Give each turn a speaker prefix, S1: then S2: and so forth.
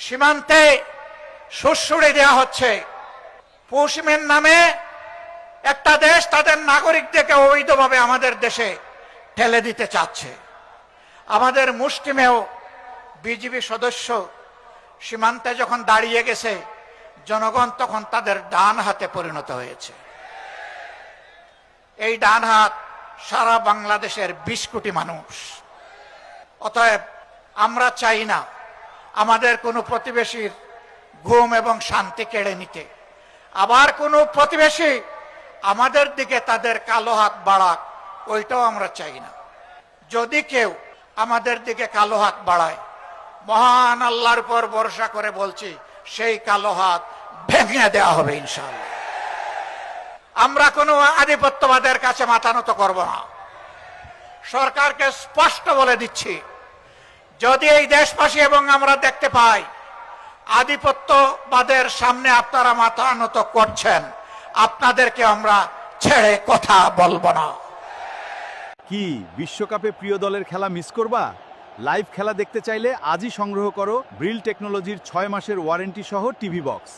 S1: সীমান্তে সুড়সুড়ি দেওয়া হচ্ছে। পশ্চিমের নামে একটা দেশ তাদের নাগরিকদেরকে অবৈধভাবে আমাদের দেশে ঠেলে দিতে চাচ্ছে। আমাদের মুষ্টিমেয় বিজিবি সদস্য সীমান্তে যখন দাঁড়িয়ে গেছে, জনগণ তখন তাদের ডান হাতে পরিণত হয়েছে। এই ডান হাত সারা বাংলাদেশের 20 কোটি মানুষ। অতএব আমরা চাই না আমাদের কোনো প্রতিবেশীর ঘুম এবং শান্তি কেড়ে নিতে। আবার কোনো প্রতিবেশী আমাদের দিকে তাদের কালো হাত বাড়াক, ওইটাও আমরা চাই না। যদি কেউ আমাদের দিকে কালো হাত বাড়ায়, মহান আল্লাহর উপর ভরসা করে বলছি, সেই কালো হাত ভেঙে দেওয়া হবে ইনশাআল্লাহ। আমরা কোনো আধিপত্যবাদের কাছে মাথা নত করব না। সরকারকে স্পষ্ট বলে দিচ্ছি, যদি এই দেশবাসী এবং আমরা দেখতে পাই আধিপত্যবাদের সামনে আপনারা মাথা নত করছেন, আপনাদেরকে আমরা ছেড়ে কথা বলবো না।
S2: কি বিশ্বকাপে প্রিয় দলের খেলা মিস করবা? লাইভ খেলা দেখতে চাইলে আজই সংগ্রহ করো ব্রিল টেকনোলজির 6 মাসের ওয়ারেন্টি সহ টিভি বক্স।